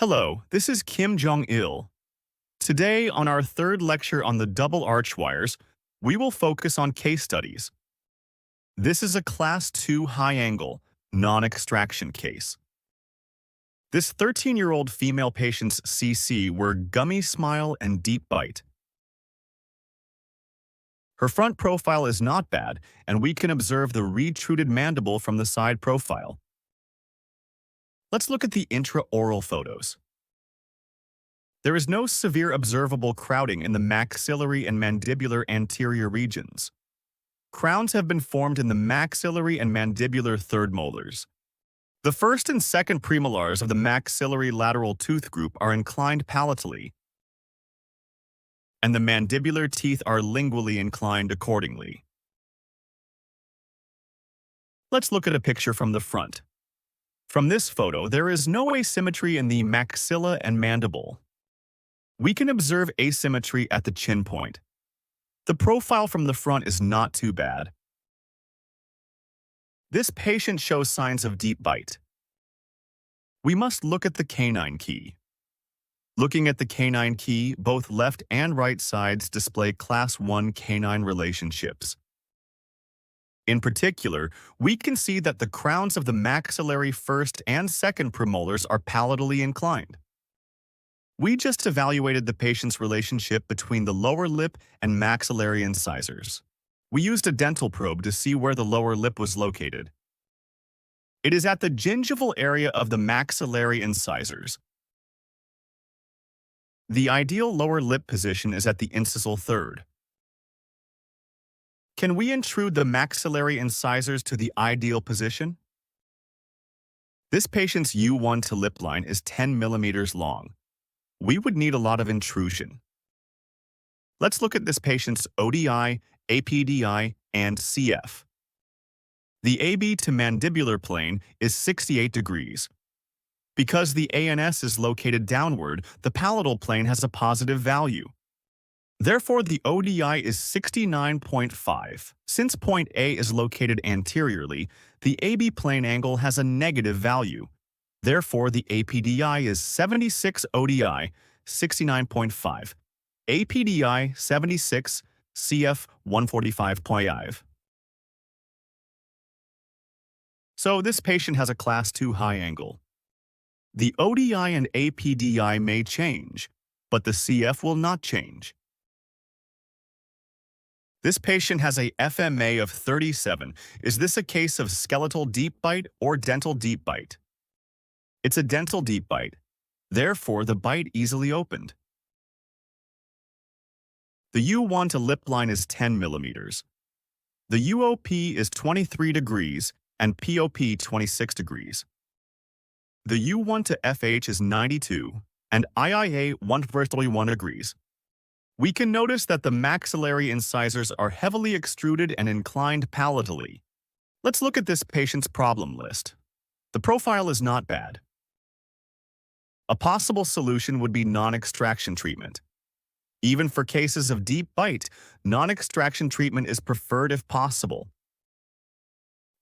Hello, this is Kim Jong-il. Today, on our third lecture on the double arch wires, we will focus on case studies. This is a Class 2 high-angle, non-extraction case. This 13-year-old female patient's CC were gummy smile and deep bite. Her front profile is not bad, and we can observe the retruded mandible from the side profile. Let's look at the intraoral photos. There is no severe observable crowding in the maxillary and mandibular anterior regions. Crowns have been formed in the maxillary and mandibular third molars. The first and second premolars of the maxillary lateral tooth group are inclined palatally, and the mandibular teeth are lingually inclined accordingly. Let's look at a picture from the front. From this photo, there is no asymmetry in the maxilla and mandible. We can observe asymmetry at the chin point. The profile from the front is not too bad. This patient shows signs of deep bite. We must look at the canine key. Looking at the canine key, both left and right sides display Class 1 canine relationships. In particular, we can see that the crowns of the maxillary first and second premolars are palatally inclined. We just evaluated the patient's relationship between the lower lip and maxillary incisors. We used a dental probe to see where the lower lip was located. It is at the gingival area of the maxillary incisors. The ideal lower lip position is at the incisal third. Can we intrude the maxillary incisors to the ideal position? This patient's U1 to lip line is 10 millimeters long. We would need a lot of intrusion. Let's look at this patient's ODI, APDI, and CF. The AB to mandibular plane is 68 degrees. Because the ANS is located downward, the palatal plane has a positive value. Therefore, the ODI is 69.5. Since point A is located anteriorly, the AB plane angle has a negative value. Therefore, the APDI is 76 ODI, 69.5. APDI 76, CF 145.5. So this patient has a Class 2 high angle. The ODI and APDI may change, but the CF will not change. This patient has a FMA of 37. Is this a case of skeletal deep bite or dental deep bite? It's a dental deep bite. Therefore, the bite easily opened. The U1 to lip line is 10 millimeters. The UOP is 23 degrees and POP 26 degrees. The U1 to FH is 92 and IIA 131 degrees. We can notice that the maxillary incisors are heavily extruded and inclined palatally. Let's look at this patient's problem list. The profile is not bad. A possible solution would be non-extraction treatment. Even for cases of deep bite, non-extraction treatment is preferred if possible.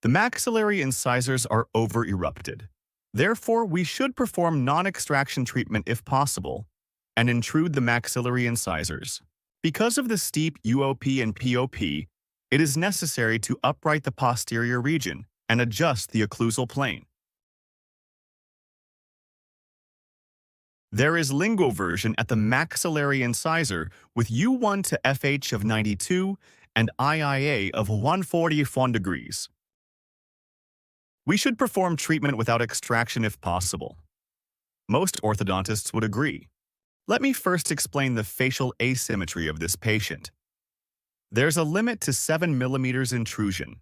The maxillary incisors are over-erupted. Therefore, we should perform non-extraction treatment if possible and intrude the maxillary incisors. Because of the steep UOP and POP, it is necessary to upright the posterior region and adjust the occlusal plane. There is linguoversion at the maxillary incisor with U1 to FH of 92 and IIA of 141 degrees. We should perform treatment without extraction if possible. Most orthodontists would agree. Let me first explain the facial asymmetry of this patient. There's a limit to 7 millimeters intrusion.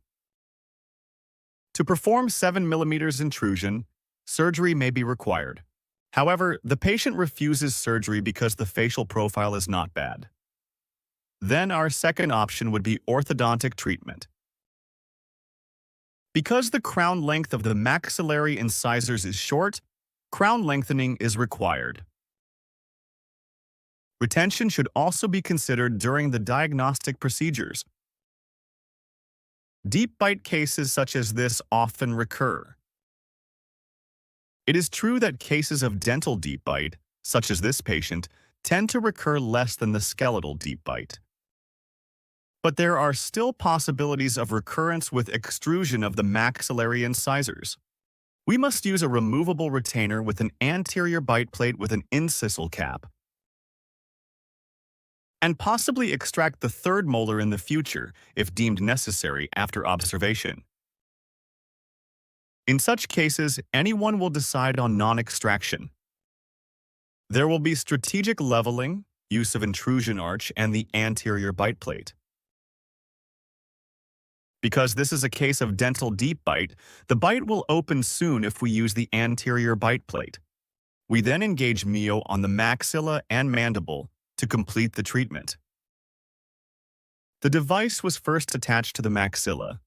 To perform 7 millimeters intrusion, surgery may be required. However, the patient refuses surgery because the facial profile is not bad. Then our second option would be orthodontic treatment. Because the crown length of the maxillary incisors is short, crown lengthening is required. Retention should also be considered during the diagnostic procedures. Deep bite cases such as this often recur. It is true that cases of dental deep bite, such as this patient, tend to recur less than the skeletal deep bite. But there are still possibilities of recurrence with extrusion of the maxillary incisors. We must use a removable retainer with an anterior bite plate with an incisal cap, and possibly extract the third molar in the future if deemed necessary after observation. In such cases, anyone will decide on non-extraction. There will be strategic leveling, use of intrusion arch, and the anterior bite plate. Because this is a case of dental deep bite, the bite will open soon if we use the anterior bite plate. We then engage Mio on the maxilla and mandible to complete the treatment. The device was first attached to the maxilla.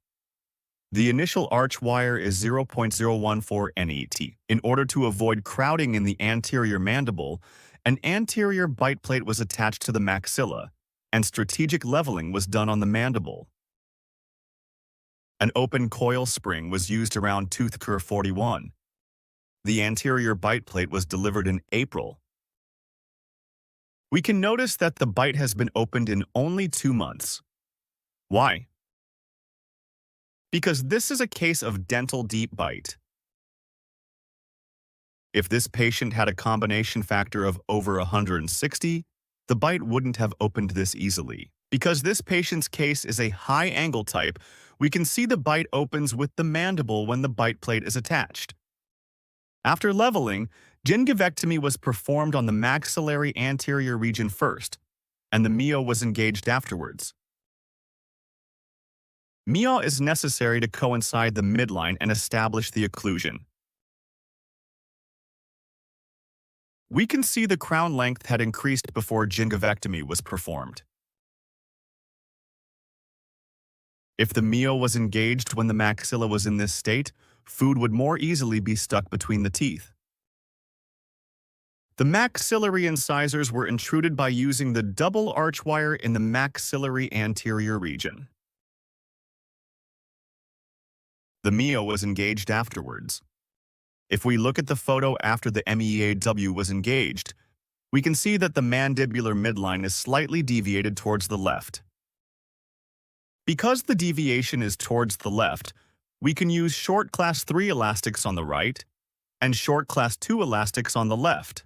The initial arch wire is 0.014 NET. In order to avoid crowding in the anterior mandible, an anterior bite plate was attached to the maxilla, and strategic leveling was done on the mandible. An open coil spring was used around tooth curve 41. The anterior bite plate was delivered in April. We can notice that the bite has been opened in only 2 months. Why? Because this is a case of dental deep bite. If this patient had a combination factor of over 160, the bite wouldn't have opened this easily. Because this patient's case is a high angle type, we can see the bite opens with the mandible when the bite plate is attached. After leveling, gingivectomy was performed on the maxillary anterior region first, and the Mio was engaged afterwards. Mio is necessary to coincide the midline and establish the occlusion. We can see the crown length had increased before gingivectomy was performed. If the Mio was engaged when the maxilla was in this state, food would more easily be stuck between the teeth. The maxillary incisors were intruded by using the double arch wire in the maxillary anterior region. The Mio was engaged afterwards. If we look at the photo after the MEAW was engaged, we can see that the mandibular midline is slightly deviated towards the left. Because the deviation is towards the left, we can use short class 3 elastics on the right and short class 2 elastics on the left.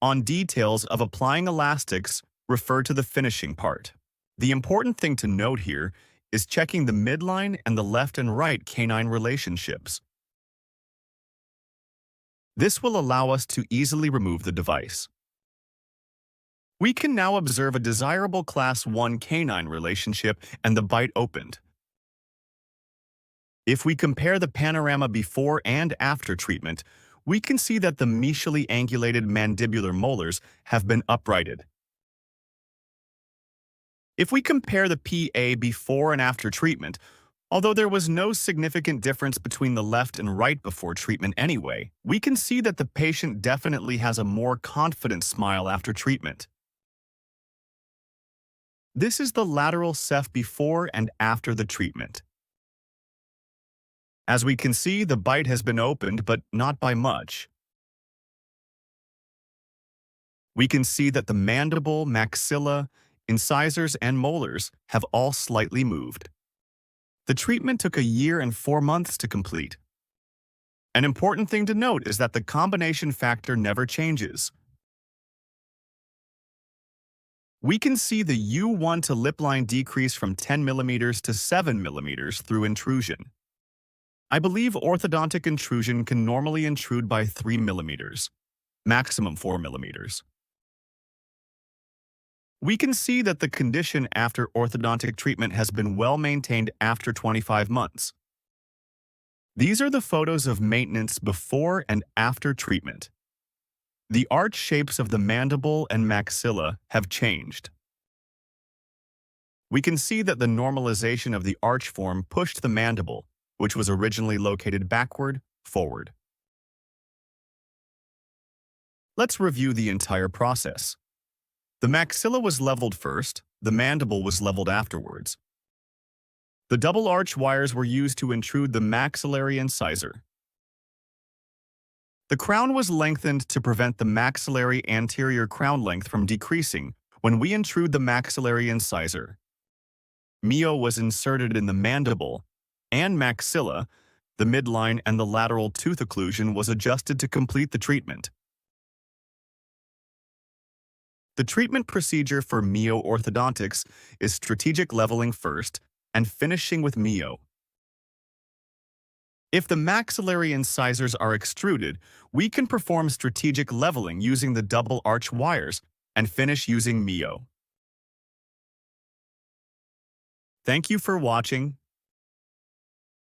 On details of applying elastics, refer to the finishing part. The important thing to note here is checking the midline and the left and right canine relationships. This will allow us to easily remove the device. We can now observe a desirable class 1 canine relationship and the bite opened. If we compare the panorama before and after treatment, we can see that the mesially angulated mandibular molars have been uprighted. If we compare the PA before and after treatment, although there was no significant difference between the left and right before treatment anyway, we can see that the patient definitely has a more confident smile after treatment. This is the lateral ceph before and after the treatment. As we can see, the bite has been opened, but not by much. We can see that the mandible, maxilla, incisors, and molars have all slightly moved. The treatment took 1 year and 4 months to complete. An important thing to note is that the combination factor never changes. We can see the U1 to lip line decrease from 10 mm to 7 mm through intrusion. I believe orthodontic intrusion can normally intrude by 3 mm, maximum 4 mm. We can see that the condition after orthodontic treatment has been well maintained after 25 months. These are the photos of maintenance before and after treatment. The arch shapes of the mandible and maxilla have changed. We can see that the normalization of the arch form pushed the mandible, which was originally located backward, forward. Let's review the entire process. The maxilla was leveled first, the mandible was leveled afterwards. The double arch wires were used to intrude the maxillary incisor. The crown was lengthened to prevent the maxillary anterior crown length from decreasing when we intrude the maxillary incisor. Mio was inserted in the mandible and maxilla. The midline and the lateral tooth occlusion was adjusted to complete the treatment. The treatment procedure for Mio orthodontics is strategic leveling first and finishing with Mio. If the maxillary incisors are extruded, we can perform strategic leveling using the double arch wires and finish using Mio. Thank you for watching.